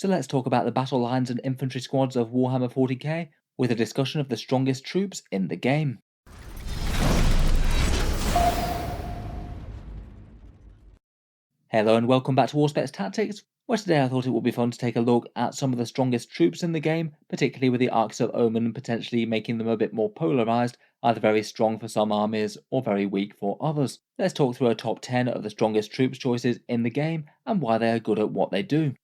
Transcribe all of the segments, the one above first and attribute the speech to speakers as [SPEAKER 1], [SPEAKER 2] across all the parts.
[SPEAKER 1] So let's talk about the battle lines and infantry squads of Warhammer 40k, with a discussion of the strongest troops in the game. Hello and welcome back to Auspex Tactics, where today I thought it would be fun to take a look at some of the strongest troops in the game, particularly with the Arcs of Omen potentially making them a bit more polarised, either very strong for some armies or very weak for others. Let's talk through a top 10 of the strongest troops choices in the game and why they are good at what they do.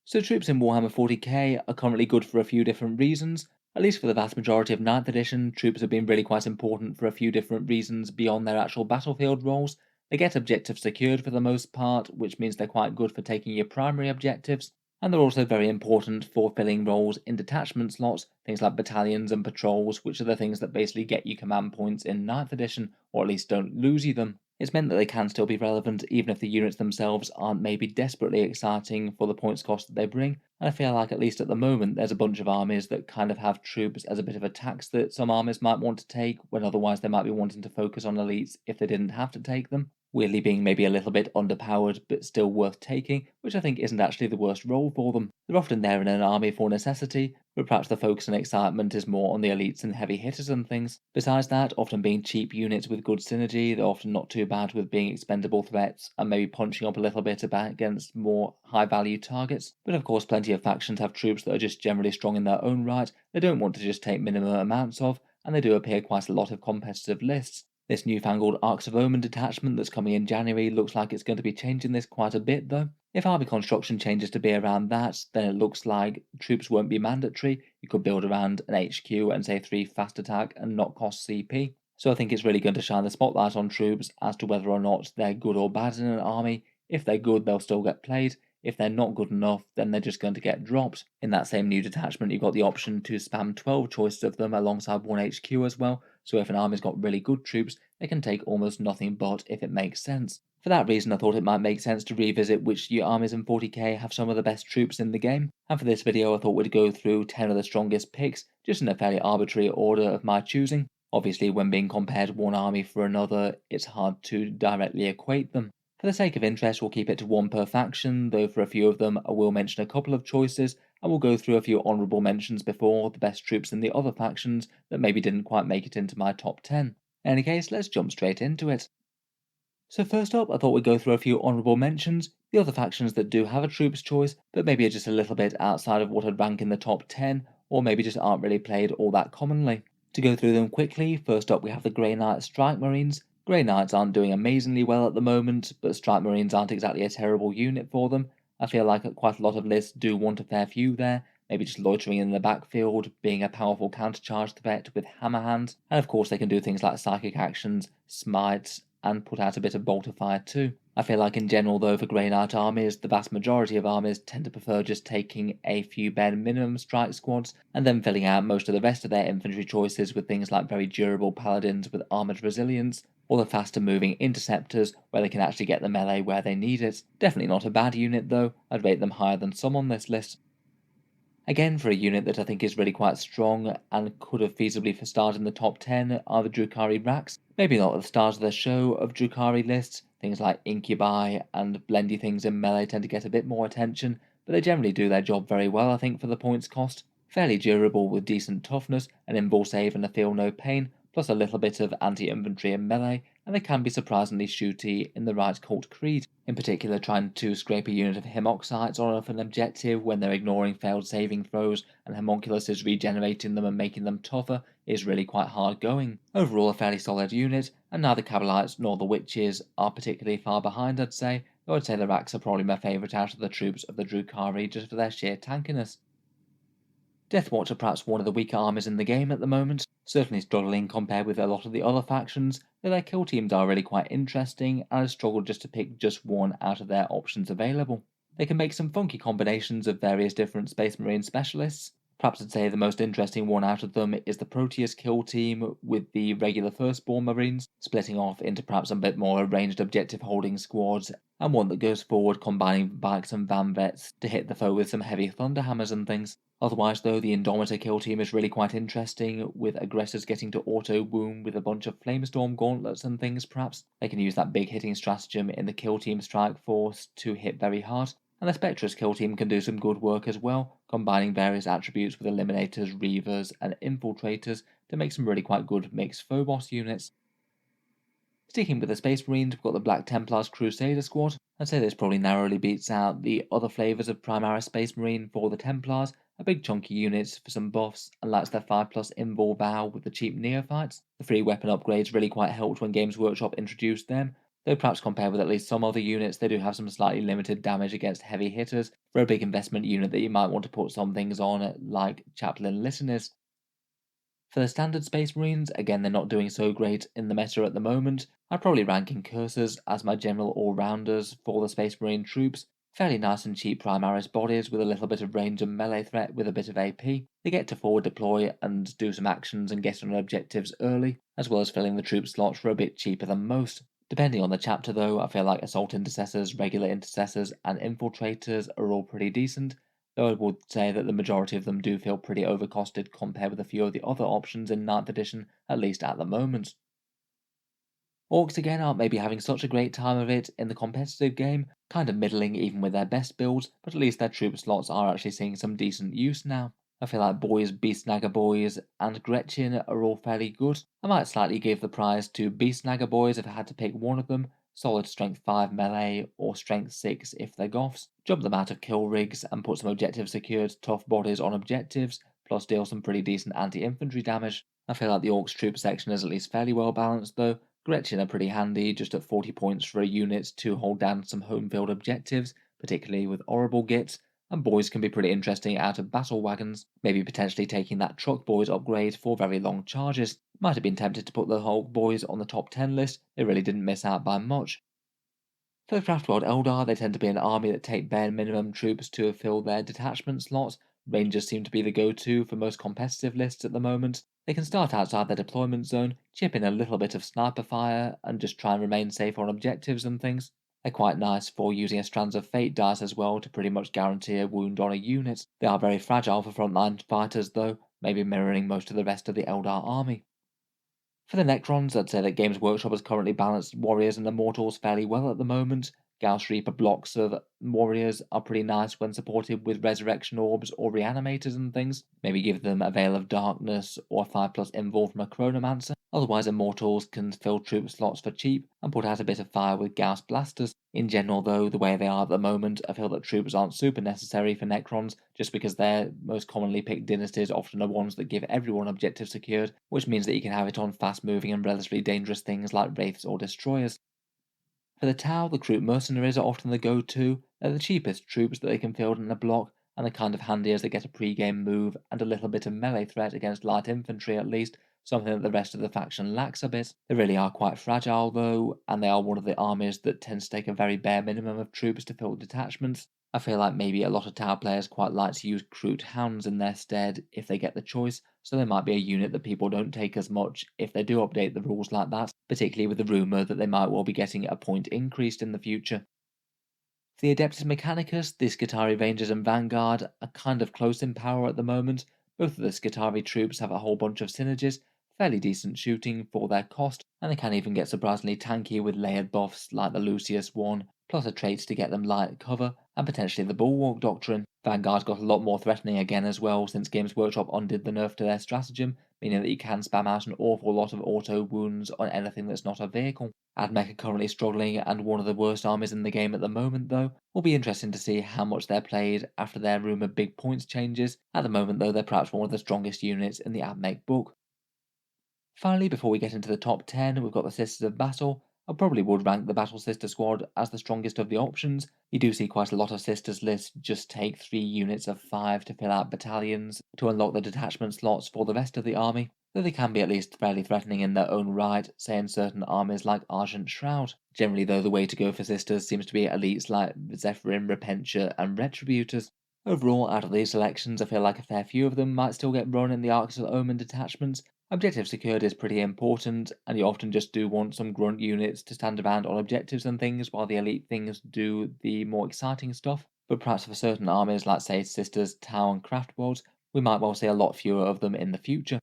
[SPEAKER 1] So troops in Warhammer 40k are currently good for a few different reasons. At least for the vast majority of 9th edition, troops have been really quite important for a few different reasons beyond their actual battlefield roles. They get objectives secured for the most part, which means they're quite good for taking your primary objectives, and they're also very important for filling roles in detachment slots, things like battalions and patrols, which are the things that basically get you command points in 9th edition, or at least don't lose you them. It's meant that they can still be relevant even if the units themselves aren't maybe desperately exciting for the points cost that they bring, and I feel like at least at the moment there's a bunch of armies that kind of have troops as a bit of a tax that some armies might want to take, when otherwise they might be wanting to focus on elites if they didn't have to take them. Weirdly being maybe a little bit underpowered but still worth taking, which I think isn't actually the worst role for them. They're often there in an army for necessity, but perhaps the focus and excitement is more on the elites and heavy hitters and things. Besides that, often being cheap units with good synergy, they're often not too bad with being expendable threats and maybe punching up a little bit against more high value targets. But of course plenty of factions have troops that are just generally strong in their own right, they don't want to just take minimum amounts of, and they do appear quite a lot of competitive lists. This newfangled Arcs of Omen detachment that's coming in January looks like it's going to be changing this quite a bit though. If army construction changes to be around that, then it looks like troops won't be mandatory. You could build around an HQ and say 3 fast attack and not cost CP. So I think it's really going to shine the spotlight on troops as to whether or not they're good or bad in an army. If they're good, they'll still get played. If they're not good enough, then they're just going to get dropped. In that same new detachment, you've got the option to spam 12 choices of them alongside 1 HQ as well, so if an army's got really good troops, they can take almost nothing but if it makes sense. For that reason, I thought it might make sense to revisit which armies in 40k have some of the best troops in the game, and for this video I thought we'd go through 10 of the strongest picks, just in a fairly arbitrary order of my choosing. Obviously, when being compared one army for another, it's hard to directly equate them. For the sake of interest, we'll keep it to 1 per faction, though for a few of them I will mention a couple of choices, and we'll go through a few honourable mentions before the best troops in the other factions that maybe didn't quite make it into my top 10. In any case, let's jump straight into it. So first up, I thought we'd go through a few honourable mentions, the other factions that do have a troops choice, but maybe are just a little bit outside of what I'd rank in the top 10, or maybe just aren't really played all that commonly. To go through them quickly, first up we have the Grey Knight Strike Marines. Grey Knights aren't doing amazingly well at the moment, but Strike Marines aren't exactly a terrible unit for them. I feel like quite a lot of lists do want a fair few there, maybe just loitering in the backfield, being a powerful countercharge threat with hammer hands, and of course they can do things like psychic actions, smites, and put out a bit of bolt of fire too. I feel like in general though for Grey Knight armies, the vast majority of armies tend to prefer just taking a few bare minimum strike squads and then filling out most of the rest of their infantry choices with things like very durable paladins with armoured resilience, or the faster moving interceptors where they can actually get the melee where they need it. Definitely not a bad unit though, I'd rate them higher than some on this list. Again, for a unit that I think is really quite strong and could have feasibly started in the top 10 are the Drukhari Raks. Maybe not at the start of the show of Drukhari lists, things like Incubi and blendy things in melee tend to get a bit more attention, but they generally do their job very well I think for the points cost. Fairly durable with decent toughness, an invul save and a feel no pain, plus a little bit of anti-infantry and melee, and they can be surprisingly shooty in the right cult creed. In particular, trying to scrape a unit of Hemoxites off an objective when they're ignoring failed saving throws and Homunculus is regenerating them and making them tougher is really quite hard going. Overall a fairly solid unit, and neither Cabalites nor the Witches are particularly far behind I'd say, though I'd say the Raks are probably my favourite out of the troops of the Drukhari just for their sheer tankiness. Deathwatch are perhaps one of the weaker armies in the game at the moment, certainly struggling compared with a lot of the other factions, though their kill teams are really quite interesting and I struggled just to pick just one out of their options available. They can make some funky combinations of various different Space Marine specialists. Perhaps I'd say the most interesting one out of them is the Proteus kill team with the regular Firstborn Marines, splitting off into perhaps a bit more ranged objective holding squads, and one that goes forward combining bikes and van vets to hit the foe with some heavy thunderhammers and things. Otherwise though, the Indomitor kill team is really quite interesting, with aggressors getting to auto-wound with a bunch of Flamestorm gauntlets and things perhaps. They can use that big hitting stratagem in the kill team strike force to hit very hard, and the Spectrus kill team can do some good work as well, combining various attributes with Eliminators, Reavers, and Infiltrators to make some really quite good mixed Phobos units. Sticking with the Space Marines, we've got the Black Templars Crusader squad. I'd say this probably narrowly beats out the other flavours of Primaris Space Marine for the Templars, a big chunky units for some buffs, and likes their 5+ Invul Vow with the cheap Neophytes. The free weapon upgrades really quite helped when Games Workshop introduced them, though perhaps compared with at least some other units, they do have some slightly limited damage against heavy hitters for a big investment unit that you might want to put some things on, like Chaplain Listeners. For the standard Space Marines, again they're not doing so great in the meta at the moment. I'd probably rank Incursors as my general all-rounders for the Space Marine troops. Fairly nice and cheap Primaris bodies with a little bit of range and melee threat with a bit of AP. They get to forward deploy and do some actions and get on objectives early, as well as filling the troop slots for a bit cheaper than most. Depending on the chapter though, I feel like Assault Intercessors, Regular Intercessors, and Infiltrators are all pretty decent, though I would say that the majority of them do feel pretty overcosted compared with a few of the other options in 9th edition, at least at the moment. Orcs again aren't maybe having such a great time of it in the competitive game, kind of middling even with their best builds, but at least their troop slots are actually seeing some decent use now. I feel like Boys, Beastnagger Boys, and Gretchen are all fairly good. I might slightly give the prize to Beastnagger Boys if I had to pick one of them, solid strength 5 melee or strength 6 if they're goths. Jump them out of kill rigs and put some objective secured tough bodies on objectives, plus deal some pretty decent anti-infantry damage. I feel like the Orcs troop section is at least fairly well balanced though. Gretchen are pretty handy, just at 40 points for a unit to hold down some home field objectives, particularly with Horrible Gits, and Boys can be pretty interesting out of battle wagons, maybe potentially taking that Truck Boys upgrade for very long charges. Might have been tempted to put the Hulk Boys on the top 10 list, they really didn't miss out by much. For the Craftworld Eldar, they tend to be an army that take bare minimum troops to fill their detachment slots. Rangers seem to be the go-to for most competitive lists at the moment. They can start outside their deployment zone, chip in a little bit of sniper fire, and just try and remain safe on objectives and things. They're quite nice for using a Strands of Fate dice as well to pretty much guarantee a wound on a unit. They are very fragile for frontline fighters though, maybe mirroring most of the rest of the Eldar army. For the Necrons, I'd say that Games Workshop has currently balanced Warriors and Immortals fairly well at the moment. Gauss Reaper blocks of Warriors are pretty nice when supported with Resurrection Orbs or Reanimators and things. Maybe give them a Veil of Darkness or a 5+ Invul from a Chronomancer. Otherwise, Immortals can fill troop slots for cheap and put out a bit of fire with Gauss Blasters. In general, though, the way they are at the moment, I feel that troops aren't super necessary for Necrons, just because their most commonly picked dynasties often are ones that give everyone objective secured, which means that you can have it on fast-moving and relatively dangerous things like Wraiths or Destroyers. For the Tau, the Troop Mercenaries are often the go-to. They're the cheapest troops that they can field in a block, and are kind of handy as they get a pre-game move and a little bit of melee threat against light infantry at least, something that the rest of the faction lacks a bit. They really are quite fragile though, and they are one of the armies that tends to take a very bare minimum of troops to fill detachments. I feel like maybe a lot of Tau players quite like to use Kroot Hounds in their stead if they get the choice, so they might be a unit that people don't take as much if they do update the rules like that, particularly with the rumour that they might well be getting a point increased in the future. For the Adeptus Mechanicus, the Skitarii Rangers and Vanguard are kind of close in power at the moment. Both of the Skitarii troops have a whole bunch of synergies, fairly decent shooting for their cost, and they can even get surprisingly tanky with layered buffs like the Lucius one, plus a trait to get them light cover, and potentially the Bulwark Doctrine. Vanguard's got a lot more threatening again as well since Games Workshop undid the nerf to their stratagem, meaning that you can spam out an awful lot of auto wounds on anything that's not a vehicle. AdMech are currently struggling and one of the worst armies in the game at the moment though. Will be interesting to see how much they're played after their rumoured big points changes. At the moment though, they're perhaps one of the strongest units in the AdMech book. Finally, before we get into the top 10, we've got the Sisters of Battle. I probably would rank the Battle Sister squad as the strongest of the options. You do see quite a lot of Sisters lists just take 3 units of 5 to fill out battalions to unlock the detachment slots for the rest of the army, though they can be at least fairly threatening in their own right, say in certain armies like Argent Shroud. Generally though, the way to go for Sisters seems to be elites like Zephyrin, Repentia and Retributors. Overall, out of these selections, I feel like a fair few of them might still get run in the Arcs of Omen detachments. Objective security is pretty important, and you often just do want some grunt units to stand around on objectives and things while the elite things do the more exciting stuff. But perhaps for certain armies like say Sisters, Tau and Craft Worlds, we might well see a lot fewer of them in the future.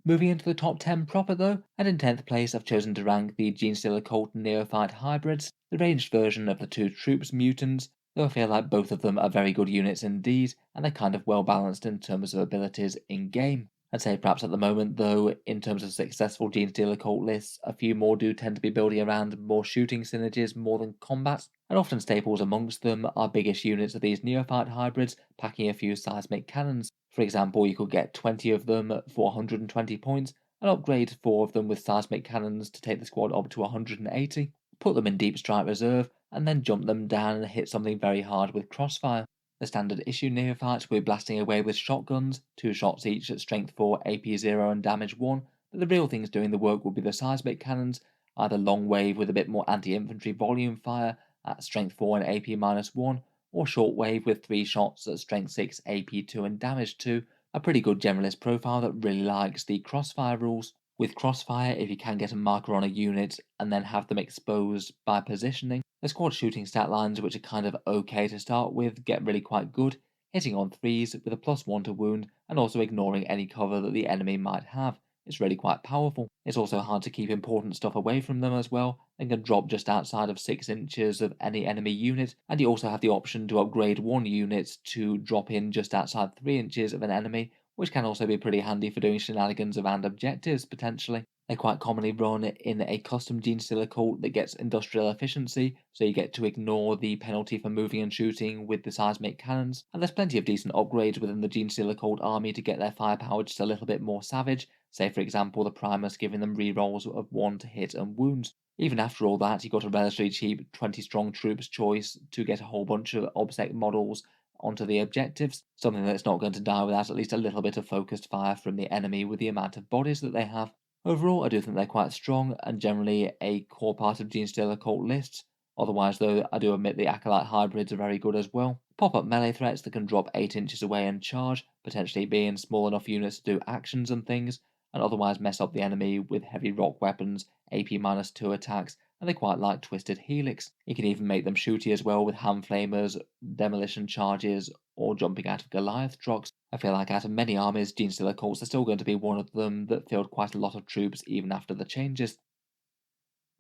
[SPEAKER 1] Moving into the top 10 proper though, and in 10th place I've chosen to rank the Genestealer Cult Neophyte hybrids, the ranged version of the 2 troops mutants. though I feel like both of them are very good units indeed, and they're kind of well balanced in terms of abilities in game. I'd say perhaps at the moment, though, in terms of successful Genestealer cult lists, a few more do tend to be building around more shooting synergies more than combat, and often staples amongst them are biggest units of these Neophyte hybrids packing a few seismic cannons. For example, you could get 20 of them for 120 points, and upgrade 4 of them with seismic cannons to take the squad up to 180, put them in deep strike reserve, and then jump them down and hit something very hard with crossfire. The standard issue Neophytes will be blasting away with shotguns, 2 shots each at strength 4, AP 0 and damage 1, but the real things doing the work will be the seismic cannons, either long wave with a bit more anti-infantry volume fire at strength 4 and AP -1, or short wave with 3 shots at strength 6, AP 2 and damage 2, a pretty good generalist profile that really likes the crossfire rules. With crossfire, if you can get a marker on a unit and then have them exposed by positioning, the squad shooting stat lines, which are kind of okay to start with, get really quite good, hitting on 3s with a +1 to wound and also ignoring any cover that the enemy might have. It's really quite powerful. It's also hard to keep important stuff away from them as well, and can drop just outside of 6 inches of any enemy unit, and you also have the option to upgrade one unit to drop in just outside 3 inches of an enemy, which can also be pretty handy for doing shenanigans around objectives, potentially. They're quite commonly run in a custom Genestealer cult that gets industrial efficiency, so you get to ignore the penalty for moving and shooting with the seismic cannons, and there's plenty of decent upgrades within the Genestealer cult army to get their firepower just a little bit more savage, say for example the Primus giving them rerolls of 1 to hit and wounds. Even after all that, you got a relatively cheap 20 strong troops choice to get a whole bunch of Auspex models onto the objectives, something that's not going to die without at least a little bit of focused fire from the enemy with the amount of bodies that they have. Overall, I do think they're quite strong and generally a core part of Genestealer cult lists. Otherwise, though, I do admit the Acolyte hybrids are very good as well. Pop-up melee threats that can drop 8 inches away and charge, potentially being small enough units to do actions and things, and otherwise mess up the enemy with heavy rock weapons, AP -2 attacks, and they quite like Twisted Helix. You can even make them shooty as well with hand flamers, demolition charges, or jumping out of Goliath trucks. I feel like out of many armies, Genestealer cults are still going to be one of them that filled quite a lot of troops even after the changes.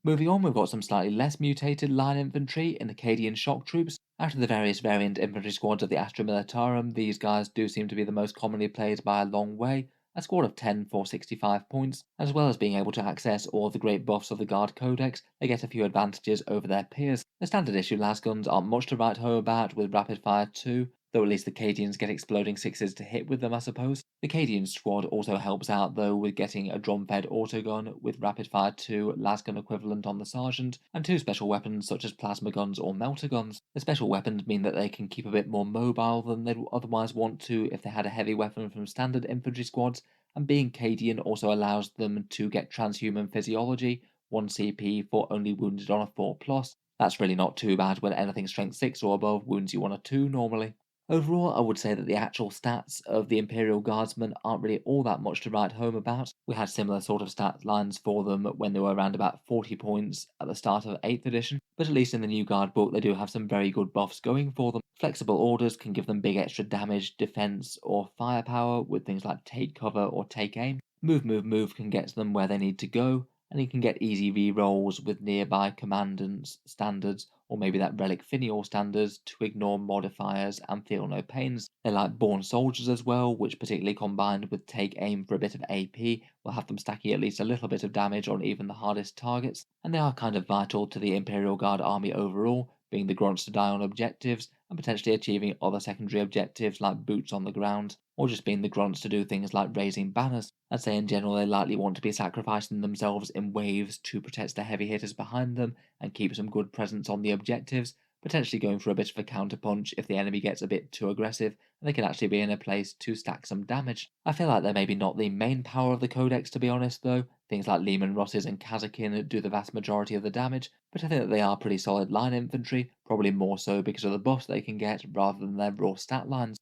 [SPEAKER 1] Moving on, we've got some slightly less mutated line infantry in the Cadian shock troops. Out of the various variant infantry squads of the Astra Militarum, these guys do seem to be the most commonly played by a long way, a squad of 10 for 65 points. As well as being able to access all the great buffs of the Guard Codex, they get a few advantages over their peers. The standard issue lasguns aren't much to write home about with rapid fire 2, though at least the Cadians get exploding 6s to hit with them, I suppose. The Cadian squad also helps out though with getting a drum-fed autogun with rapid fire 2 lasgun equivalent on the sergeant, and 2 special weapons such as plasma guns or melter guns. The special weapons mean that they can keep a bit more mobile than they'd otherwise want to if they had a heavy weapon from standard infantry squads, and being Cadian also allows them to get transhuman physiology, 1 CP for only wounded on a 4+. That's really not too bad when anything strength 6 or above wounds you on a 2 normally. Overall, I would say that the actual stats of the Imperial Guardsmen aren't really all that much to write home about. We had similar sort of stat lines for them when they were around about 40 points at the start of 8th edition, but at least in the new Guard book they do have some very good buffs going for them. Flexible orders can give them big extra damage, defense, or firepower with things like take cover or take aim. Move, move, move can get them where they need to go, and you can get easy re-rolls with nearby commandants standards, or maybe that relic finial standards to ignore modifiers and feel no pains. They like born soldiers as well, which particularly combined with take aim for a bit of AP will have them stacking at least a little bit of damage on even the hardest targets, and they are kind of vital to the Imperial Guard army overall, being the grunts to die on objectives and potentially achieving other secondary objectives like boots on the ground, or just being the grunts to do things like raising banners. I'd say in general they likely want to be sacrificing themselves in waves to protect the heavy hitters behind them and keep some good presence on the objectives, potentially going for a bit of a counterpunch if the enemy gets a bit too aggressive, and they can actually be in a place to stack some damage. I feel like they're maybe not the main power of the Codex to be honest though. Things like Lehman Russes and Kazakin do the vast majority of the damage, but I think that they are pretty solid line infantry, probably more so because of the buffs they can get rather than their raw stat lines.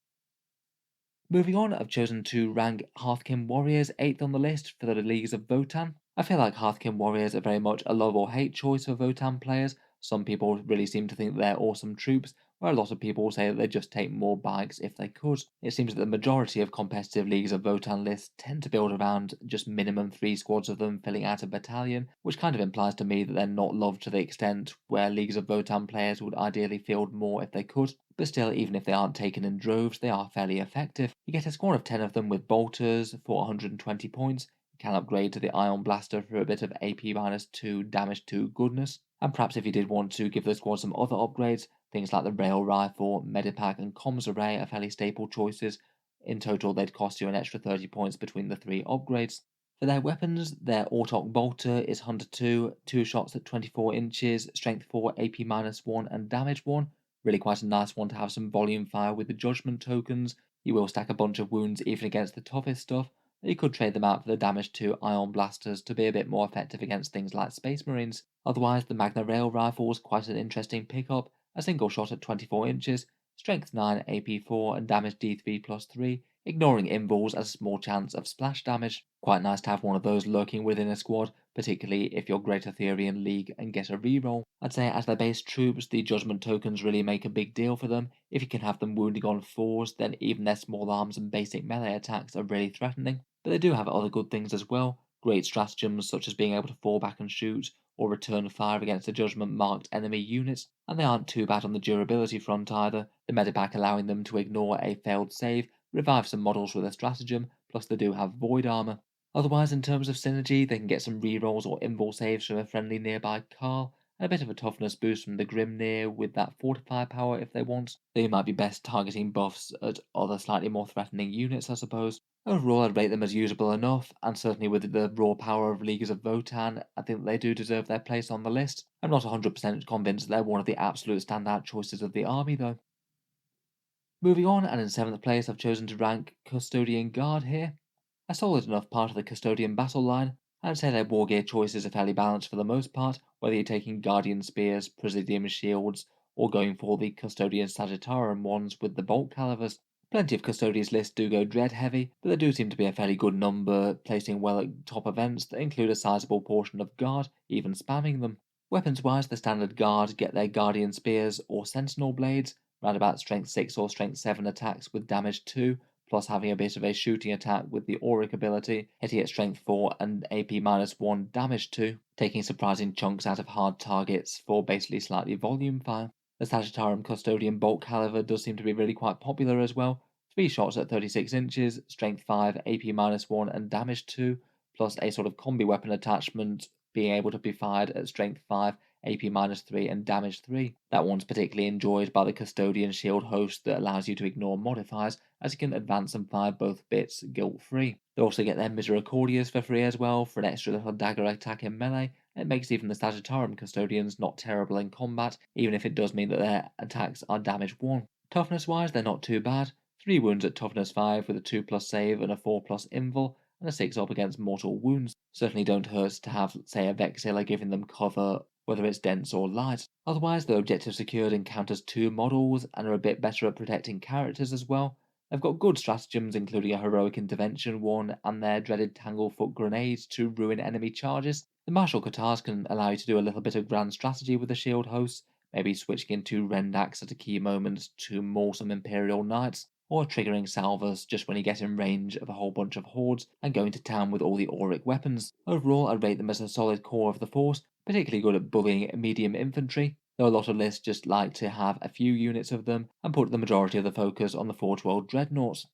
[SPEAKER 1] Moving on, I've chosen to rank Hearthkyn Warriors 8th on the list for the Leagues of Votann. I feel like Hearthkyn Warriors are very much a love or hate choice for Votann players. Some people really seem to think they're awesome troops, where a lot of people say that they just take more bikes if they could. It seems that the majority of competitive leagues of Votann lists tend to build around just minimum 3 squads of them filling out a battalion, which kind of implies to me that they're not loved to the extent where leagues of Votann players would ideally field more if they could. But still, even if they aren't taken in droves, they are fairly effective. You get a squad of 10 of them with bolters for 120 points. You can upgrade to the Ion Blaster for a bit of AP-2 damage 2 goodness. And perhaps if you did want to give the squad some other upgrades, things like the Rail Rifle, Medipack and Comms Array are fairly staple choices. In total, they'd cost you an extra 30 points between the 3 upgrades. For their weapons, their Autok Bolter is Hunter 2, 2 shots at 24 inches, Strength 4, AP-1 and Damage 1. Really quite a nice one to have some volume fire with the Judgment tokens. You will stack a bunch of wounds even against the toughest stuff. You could trade them out for the damage 2 Ion Blasters to be a bit more effective against things like Space Marines. Otherwise, the Magna Rail Rifle is quite an interesting pickup. A single shot at 24 inches, Strength 9, AP4 and damage D3 plus 3, ignoring invuls as a small chance of splash damage. Quite nice to have one of those lurking within a squad, particularly if you're Great Arthurian League and get a reroll. I'd say as their base troops, the Judgment tokens really make a big deal for them. If you can have them wounding on 4s, then even their small arms and basic melee attacks are really threatening. But they do have other good things as well. Great stratagems such as being able to fall back and shoot, or return fire against a Judgment marked enemy units, and they aren't too bad on the durability front either, the Medipack allowing them to ignore a failed save, revive some models with a stratagem, plus they do have void armor. Otherwise, in terms of synergy, they can get some rerolls or invul saves from a friendly nearby Carl, and a bit of a toughness boost from the Grimnir with that fortify power if they want. They might be best targeting buffs at other slightly more threatening units, I suppose. Overall, I'd rate them as usable enough, and certainly with the raw power of Leaguers of Votann, I think they do deserve their place on the list. I'm not 100% convinced they're one of the absolute standout choices of the army, though. Moving on, and in 7th place, I've chosen to rank Custodian Guard here. A solid enough part of the Custodian battle line. I'd say their war gear choices are fairly balanced for the most part, whether you're taking Guardian Spears, Presidium Shields, or going for the Custodian Sagittarium ones with the Bolt Calivers. Plenty of Custodians lists do go dread heavy, but there do seem to be a fairly good number placing well at top events that include a sizable portion of Guard, even spamming them. Weapons wise, the standard Guard get their Guardian Spears or Sentinel Blades, round about Strength 6 or Strength 7 attacks with damage 2, plus having a bit of a shooting attack with the Auric ability, hitting at Strength 4 and AP-1 damage 2, taking surprising chunks out of hard targets for basically slightly volume fire. The Sagittarium Custodian Bolt Caliver does seem to be really quite popular as well. 3 shots at 36 inches, Strength 5, AP-1 and damage 2, plus a sort of combi weapon attachment being able to be fired at Strength 5, AP-3 and damage 3. That one's particularly enjoyed by the Custodian shield host that allows you to ignore modifiers, as you can advance and fire both bits guilt-free. They also get their Misericordias for free as well, for an extra little dagger attack in melee. It makes even the Sagittarium Custodians not terrible in combat, even if it does mean that their attacks are damage 1. Toughness wise, they're not too bad. 3 wounds at toughness 5 with a 2+ save and a 4+ invul, and a 6 up against mortal wounds. Certainly don't hurt to have, say, a Vexilla giving them cover, whether it's dense or light. Otherwise, their objective secured encounters 2 models and are a bit better at protecting characters as well. They've got good stratagems, including a heroic intervention one and their dreaded Tanglefoot grenades to ruin enemy charges. The martial katars can allow you to do a little bit of grand strategy with the shield hosts, maybe switching into Rendax at a key moment to maul some Imperial Knights, or triggering salvers just when you get in range of a whole bunch of hordes and going to town with all the Auric weapons. Overall, I'd rate them as a solid core of the force, particularly good at bullying medium infantry, though a lot of lists just like to have a few units of them and put the majority of the focus on the Forge World Dreadnoughts.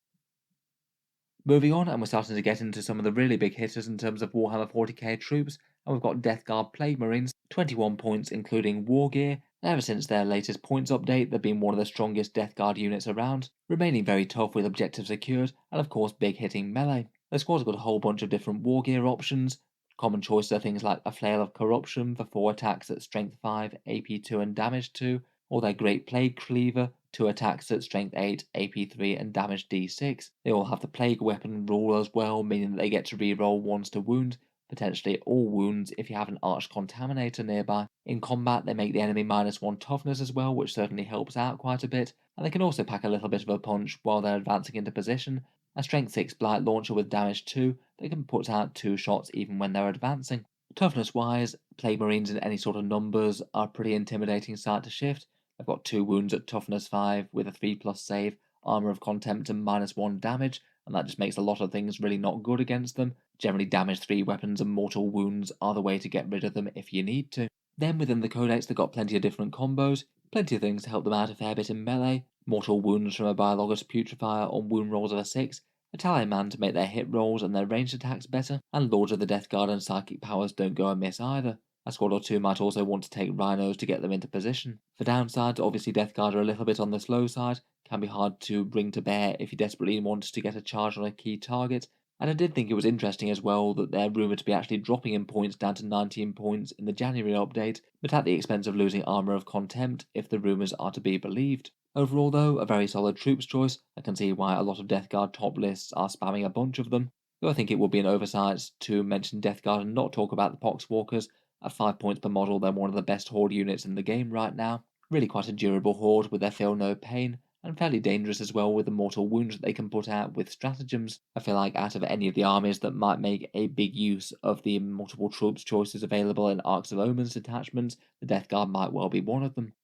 [SPEAKER 1] Moving on, and we're starting to get into some of the really big hitters in terms of Warhammer 40k troops, and we've got Death Guard Plague Marines, 21 points including war gear, and ever since their latest points update they've been one of the strongest Death Guard units around, remaining very tough with objectives secured, and of course big hitting melee. The squad's got a whole bunch of different war gear options. Common choices are things like a Flail of Corruption for 4 attacks at Strength 5, AP2 and Damage 2, or their Great Plague Cleaver, 2 attacks at Strength 8, AP3 and Damage D6. They all have the Plague Weapon rule as well, meaning that they get to reroll 1s to wound, potentially all wounds if you have an Arch Contaminator nearby. In combat, they make the enemy -1 toughness as well, which certainly helps out quite a bit, and they can also pack a little bit of a punch while they're advancing into position. A Strength 6 Blight Launcher with damage 2, they can put out 2 shots even when they're advancing. Toughness wise, Plague Marines in any sort of numbers are a pretty intimidating sight to shift. They've got 2 wounds at toughness 5 with a 3+ save, armor of contempt and -1 damage, and that just makes a lot of things really not good against them. Generally damage 3 weapons and mortal wounds are the way to get rid of them if you need to. Then within the codex they've got plenty of different combos, plenty of things to help them out a fair bit in melee, mortal wounds from a Biologous Putrefier on wound rolls of a 6, a Talisman to make their hit rolls and their ranged attacks better, and Lords of the Death Guard and psychic powers don't go amiss either. A squad or two might also want to take rhinos to get them into position. For downsides, obviously Death Guard are a little bit on the slow side, can be hard to bring to bear if you desperately want to get a charge on a key target, and I did think it was interesting as well that they're rumoured to be actually dropping in points down to 19 points in the January update, but at the expense of losing Armour of Contempt if the rumours are to be believed. Overall though, a very solid troops choice. I can see why a lot of Death Guard top lists are spamming a bunch of them, though I think it would be an oversight to mention Death Guard and not talk about the Poxwalkers. At 5 points per model, they're one of the best horde units in the game right now. Really quite a durable horde with their feel no pain, and fairly dangerous as well with the mortal wounds that they can put out with stratagems. I feel like out of any of the armies that might make a big use of the multiple troops choices available in Arcs of Omens detachments, the Death Guard might well be one of them.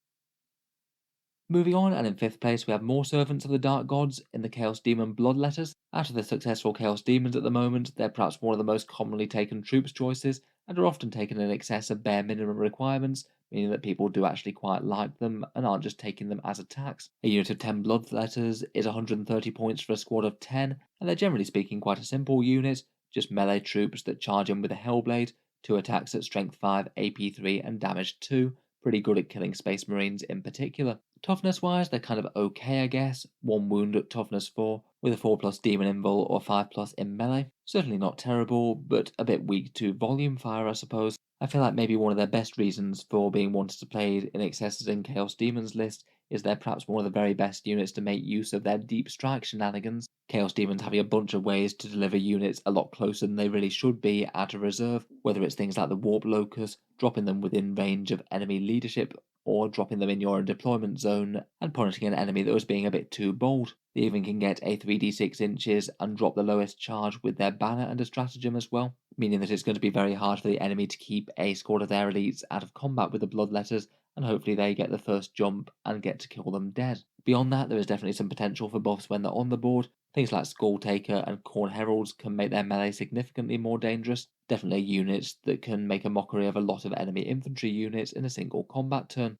[SPEAKER 1] Moving on, and in 5th place we have more Servants of the Dark Gods in the Chaos Demon Bloodletters. Out of the successful Chaos Demons at the moment, they're perhaps one of the most commonly taken troops choices, and are often taken in excess of bare minimum requirements, meaning that people do actually quite like them and aren't just taking them as attacks. A unit of 10 Bloodletters is 130 points for a squad of 10, and they're generally speaking quite a simple unit, just melee troops that charge in with a Hellblade, 2 attacks at strength 5, AP 3 and damage 2, pretty good at killing Space Marines in particular. Toughness wise, they're kind of okay, I guess. 1 wound at toughness 4, with a 4+ demon invul or 5+ in melee. Certainly not terrible, but a bit weak to volume fire, I suppose. I feel like maybe one of their best reasons for being wanted to play in excesses in Chaos Demons list is they're perhaps one of the very best units to make use of their deep strike shenanigans. Chaos Demons having a bunch of ways to deliver units a lot closer than they really should be out of reserve, whether it's things like the Warp Locus, dropping them within range of enemy leadership, or dropping them in your deployment zone and punishing an enemy that was being a bit too bold. They even can get a 3d6 inches and drop the lowest charge with their banner and a stratagem as well, meaning that it's going to be very hard for the enemy to keep a squad of their elites out of combat with the Bloodletters, and hopefully they get the first jump and get to kill them dead. Beyond that, there is definitely some potential for buffs when they're on the board. Things like Skull Taker and Khorne Heralds can make their melee significantly more dangerous. Definitely units that can make a mockery of a lot of enemy infantry units in a single combat turn.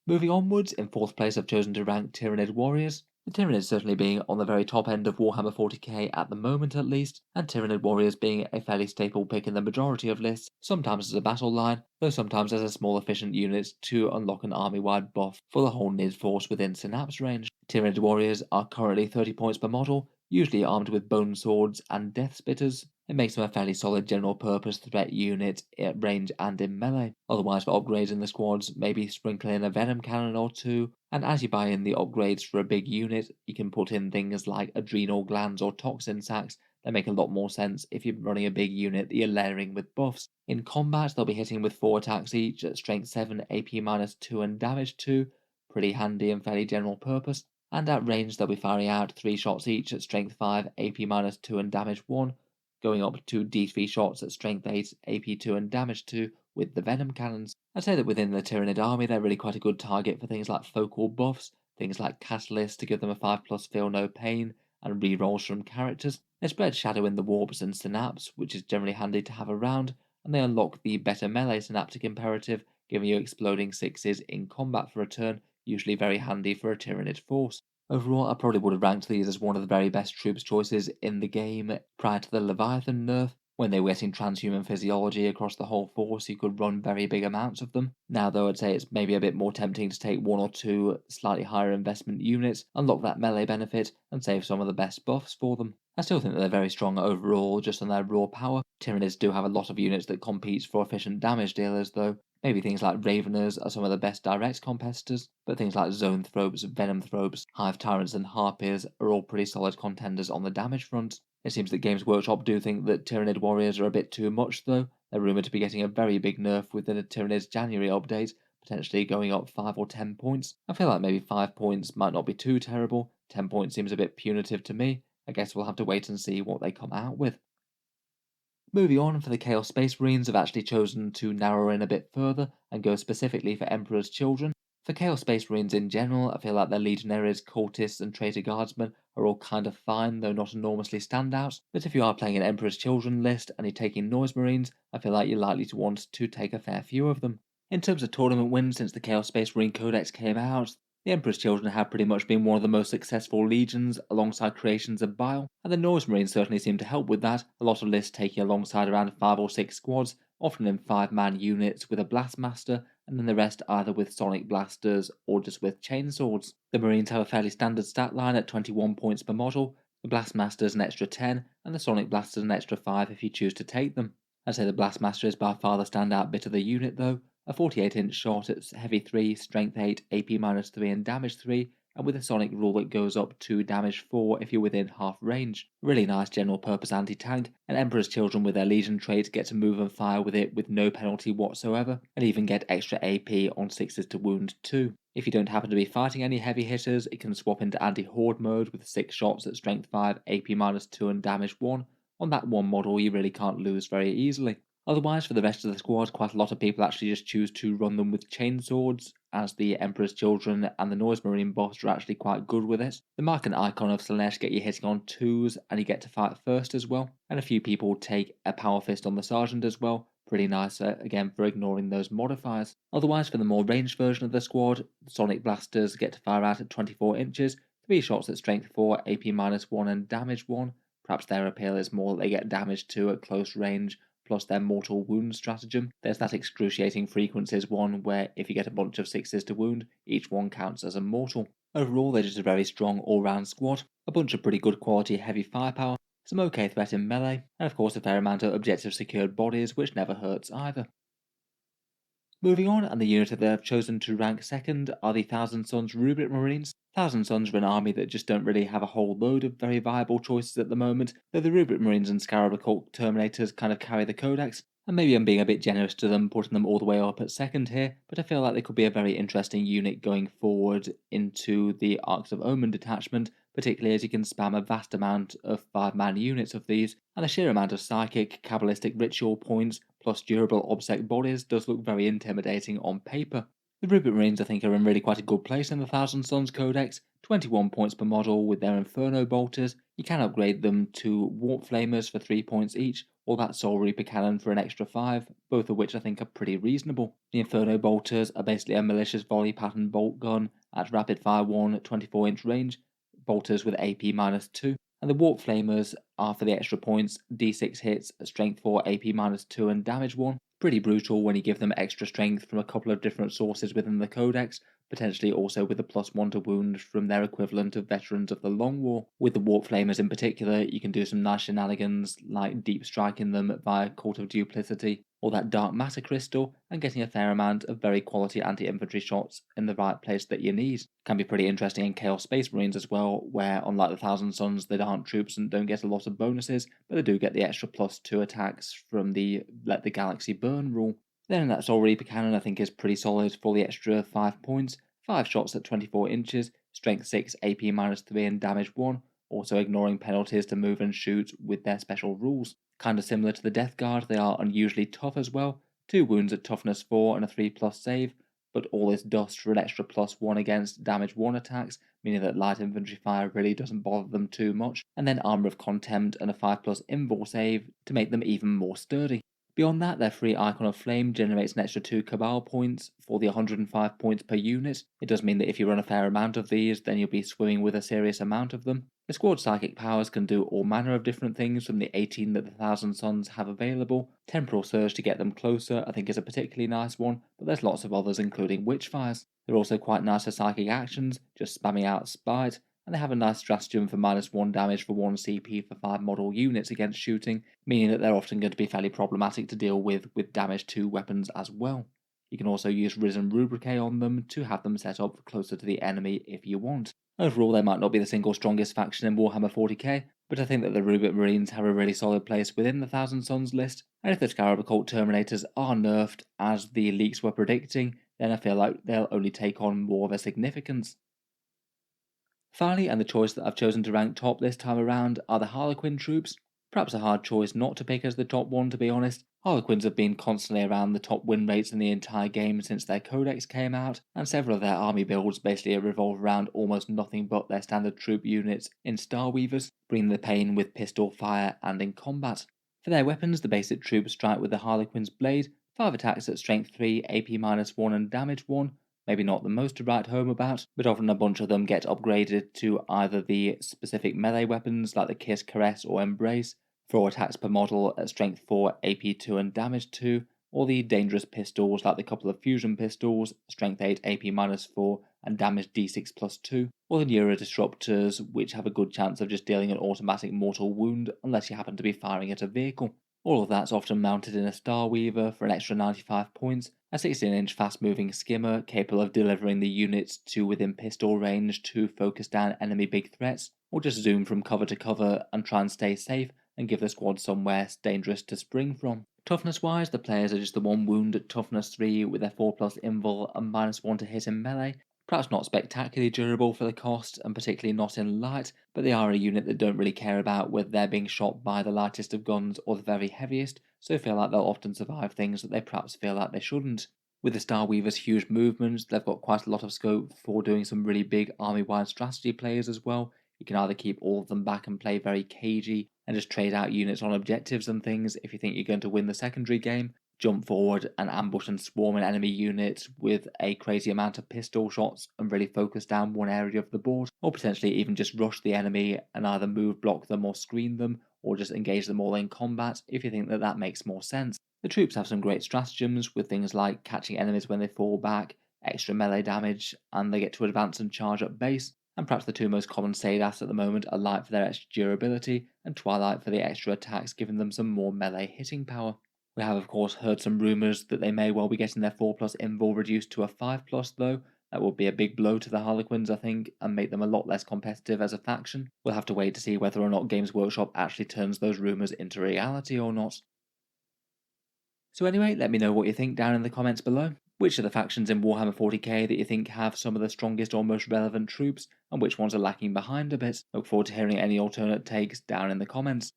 [SPEAKER 1] Moving onwards, in 4th place I've chosen to rank Tyranids Warriors. The Tyranids certainly being on the very top end of Warhammer 40K at the moment at least, and Tyranid Warriors being a fairly staple pick in the majority of lists, sometimes as a battle line, though sometimes as a small efficient unit to unlock an army-wide buff for the whole Nid force within Synapse range. Tyranid Warriors are currently 30 points per model, usually armed with bone swords and death spitters. It makes them a fairly solid general purpose threat unit at range and in melee. Otherwise, for upgrades in the squads, maybe sprinkle in a venom cannon or 2, and as you buy in the upgrades for a big unit, you can put in things like adrenal glands or toxin sacs that make a lot more sense if you're running a big unit that you're layering with buffs. In combat, they'll be hitting with 4 attacks each at strength 7, AP -2 and damage 2, pretty handy and fairly general purpose. And at range, they'll be firing out 3 shots each at strength 5, AP -2 and damage 1, going up to D3 shots at strength 8, AP2 and damage 2 with the venom cannons. I'd say that within the Tyranid army they're really quite a good target for things like focal buffs, things like Catalyst to give them a 5+ feel no pain, and rerolls from characters. They spread shadow in the warps and synapse, which is generally handy to have around, and they unlock the better melee synaptic imperative, giving you exploding 6s in combat for a turn, usually very handy for a Tyranid force. Overall, I probably would have ranked these as one of the very best troops choices in the game prior to the Leviathan nerf. When they were getting transhuman physiology across the whole force, you could run very big amounts of them. Now, though, I'd say it's maybe a bit more tempting to take 1 or 2 slightly higher investment units, unlock that melee benefit, and save some of the best buffs for them. I still think that they're very strong overall, just on their raw power. Tyranids do have a lot of units that compete for efficient damage dealers, though. Maybe things like Raveners are some of the best direct competitors, but things like Zoanthropes, Venomthropes, Hive Tyrants and Harpies are all pretty solid contenders on the damage front. It seems that Games Workshop do think that Tyranid Warriors are a bit too much though. They're rumoured to be getting a very big nerf within the Tyranids January update, potentially going up 5 or 10 points. I feel like maybe 5 points might not be too terrible, 10 points seems a bit punitive to me. I guess we'll have to wait and see what they come out with. Moving on, for the Chaos Space Marines have actually chosen to narrow in a bit further and go specifically for Emperor's Children. For Chaos Space Marines in general, I feel like their Legionaries, Cultists, and Traitor Guardsmen are all kind of fine, though not enormously standouts. But if you are playing an Emperor's Children list and you're taking Noise Marines, I feel like you're likely to want to take a fair few of them. In terms of tournament wins since the Chaos Space Marine Codex came out, the Emperor's Children have pretty much been one of the most successful legions alongside creations of Bile, and the Noise Marines certainly seem to help with that, a lot of lists taking alongside around 5 or 6 squads, often in 5-man units with a Blastmaster, and then the rest either with Sonic Blasters or just with Chainswords. The Marines have a fairly standard stat line at 21 points per model, the Blastmasters an extra 10, and the Sonic Blasters an extra 5 if you choose to take them. I'd say the Blastmaster is by far the standout bit of the unit though, a 48-inch shot at heavy 3, strength 8, AP 3 and damage 3, and with a sonic rule that goes up to damage 4 if you're within half range. Really nice general purpose anti-tank, and Emperor's Children with their Legion trait get to move and fire with it with no penalty whatsoever, and even get extra AP on 6s to wound too. If you don't happen to be fighting any heavy hitters, it can swap into anti-horde mode with 6 shots at strength 5, AP 2 and damage 1. On that one model you really can't lose very easily. Otherwise, for the rest of the squad, quite a lot of people actually just choose to run them with chainswords, as the Emperor's Children and the Noise Marine boss are actually quite good with it. The mark and icon of Slaanesh get you hitting on 2s, and you get to fight first as well, and a few people take a Power Fist on the Sergeant as well. Pretty nice, again, for ignoring those modifiers. Otherwise, for the more ranged version of the squad, the Sonic Blasters get to fire out at 24 inches, 3 shots at strength 4, AP 1 and damage 1. Perhaps their appeal is more that they get damage 2 at close range, plus their mortal wound stratagem. There's that excruciating frequencies one where if you get a bunch of 6s to wound, each one counts as a mortal. Overall, they're just a very strong all-round squad, a bunch of pretty good quality heavy firepower, some okay threat in melee, and of course a fair amount of objective secured bodies, which never hurts either. Moving on, and the unit that I've chosen to rank second are the Thousand Sons Rubric Marines. Thousand Sons are an army that just don't really have a whole load of very viable choices at the moment, though the Rubric Marines and Scarab Occult Terminators kind of carry the codex, and maybe I'm being a bit generous to them, putting them all the way up at second here, but I feel like they could be a very interesting unit going forward into the Arcs of Omen detachment, particularly as you can spam a vast amount of 5-man units of these, and the sheer amount of psychic, Kabbalistic ritual points, plus durable obsec bodies does look very intimidating on paper. The Rubric Marines I think are in really quite a good place in the Thousand Sons Codex, 21 points per model with their Inferno Bolters. You can upgrade them to Warp Flamers for 3 points each, or that Soul Reaper Cannon for an extra 5, both of which I think are pretty reasonable. The Inferno Bolters are basically a malicious volley pattern bolt gun at rapid fire 1 at 24-inch range, bolters with AP 2. And the Warp Flamers are for the extra points, d6 hits, strength 4, AP 2 and damage 1. Pretty brutal when you give them extra strength from a couple of different sources within the codex, potentially also with a +1 to wound from their equivalent of Veterans of the Long War. With the Warp Flamers in particular, you can do some nice shenanigans like deep striking them via Court of Duplicity, or that Dark Matter Crystal, and getting a fair amount of very quality anti-infantry shots in the right place that you need. Can be pretty interesting in Chaos Space Marines as well, where unlike the Thousand Sons they aren't troops and don't get a lot of bonuses, but they do get the extra +2 attacks from the Let the Galaxy Burn rule. Then that Soul Reaper Cannon I think is pretty solid for the extra 5 points, 5 shots at 24 inches, strength 6, AP 3 and damage 1, also ignoring penalties to move and shoot with their special rules. Kinda similar to the Death Guard, they are unusually tough as well, 2 wounds at toughness 4 and a 3+ save, but all is dust for an extra +1 against damage 1 attacks, meaning that light infantry fire really doesn't bother them too much, and then Armour of Contempt and a 5+ invul save to make them even more sturdy. Beyond that, their free Icon of Flame generates an extra 2 Cabal points for the 105 points per unit. It does mean that if you run a fair amount of these, then you'll be swimming with a serious amount of them. The squad psychic powers can do all manner of different things from the 18 that the Thousand Sons have available. Temporal Surge to get them closer I think is a particularly nice one, but there's lots of others including Witchfires. They're also quite nice for psychic actions, just spamming out Spite, and they have a nice stratagem for -1 damage for 1 CP for 5 model units against shooting, meaning that they're often going to be fairly problematic to deal with damage 2 weapons as well. You can also use Risen Rubric on them to have them set up closer to the enemy if you want. Overall, they might not be the single strongest faction in Warhammer 40k, but I think that the Rubric Marines have a really solid place within the Thousand Sons list, and if the Scarab Occult Terminators are nerfed as the leaks were predicting, then I feel like they'll only take on more of a significance. Finally, and the choice that I've chosen to rank top this time around, are the Harlequin Troupes. Perhaps a hard choice not to pick as the top one, to be honest. Harlequins have been constantly around the top win rates in the entire game since their codex came out, and several of their army builds basically revolve around almost nothing but their standard troop units in Starweavers, bringing the pain with pistol fire and in combat. For their weapons, the basic troops strike with the Harlequin's blade, 5 attacks at strength 3, AP -1 and damage 1, maybe not the most to write home about, but often a bunch of them get upgraded to either the specific melee weapons like the Kiss, Caress or Embrace, 4 attacks per model at strength 4, AP 2 and damage 2, or the dangerous pistols like the couple of fusion pistols, strength 8, AP -4 and damage d6 plus 2, or the neurodisruptors, which have a good chance of just dealing an automatic mortal wound unless you happen to be firing at a vehicle. All of that's often mounted in a Starweaver for an extra 95 points, a 16-inch fast-moving skimmer capable of delivering the units to within pistol range to focus down enemy big threats, or just zoom from cover to cover and try and stay safe and give the squad somewhere dangerous to spring from. Toughness wise, the players are just the 1 wound at toughness 3 with their 4+ invul and -1 to hit in melee. Perhaps not spectacularly durable for the cost, and particularly not in light, but they are a unit that don't really care about whether they're being shot by the lightest of guns or the very heaviest, so feel like they'll often survive things that they perhaps feel like they shouldn't. With the Starweaver's huge movements, they've got quite a lot of scope for doing some really big army-wide strategy plays as well. You can either keep all of them back and play very cagey and just trade out units on objectives and things if you think you're going to win the secondary game, jump forward and ambush and swarm an enemy unit with a crazy amount of pistol shots and really focus down one area of the board, or potentially even just rush the enemy and either move, block them or screen them, or just engage them all in combat if you think that that makes more sense. The troops have some great stratagems with things like catching enemies when they fall back, extra melee damage, and they get to advance and charge up base, and perhaps the 2 most common Sadas at the moment are Light for their extra durability and Twilight for the extra attacks, giving them some more melee hitting power. We have of course heard some rumours that they may well be getting their 4+ invul reduced to a 5+ though. That would be a big blow to the Harlequins, I think, and make them a lot less competitive as a faction. We'll have to wait to see whether or not Games Workshop actually turns those rumours into reality or not. So anyway, let me know what you think down in the comments below. Which are the factions in Warhammer 40k that you think have some of the strongest or most relevant troops, and which ones are lacking behind a bit? Look forward to hearing any alternate takes down in the comments.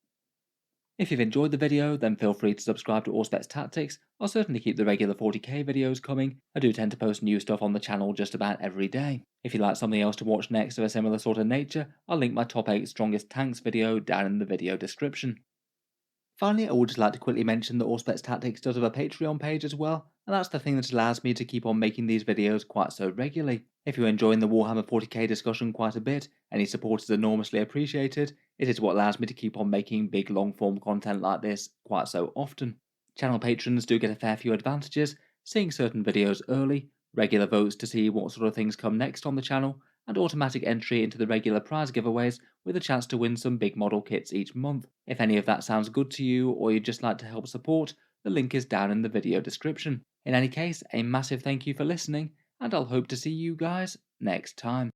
[SPEAKER 1] If you've enjoyed the video, then feel free to subscribe to Auspex Tactics. I'll certainly keep the regular 40k videos coming. I do tend to post new stuff on the channel just about every day. If you'd like something else to watch next of a similar sort of nature, I'll link my top 8 strongest tanks video down in the video description. Finally, I would just like to quickly mention that Auspex Tactics does have a Patreon page as well, and that's the thing that allows me to keep on making these videos quite so regularly. If you're enjoying the Warhammer 40k discussion quite a bit, any support is enormously appreciated. It is what allows me to keep on making big long form content like this quite so often. Channel patrons do get a fair few advantages, seeing certain videos early, regular votes to see what sort of things come next on the channel, and automatic entry into the regular prize giveaways with a chance to win some big model kits each month. If any of that sounds good to you or you'd just like to help support, the link is down in the video description. In any case, a massive thank you for listening, and I'll hope to see you guys next time.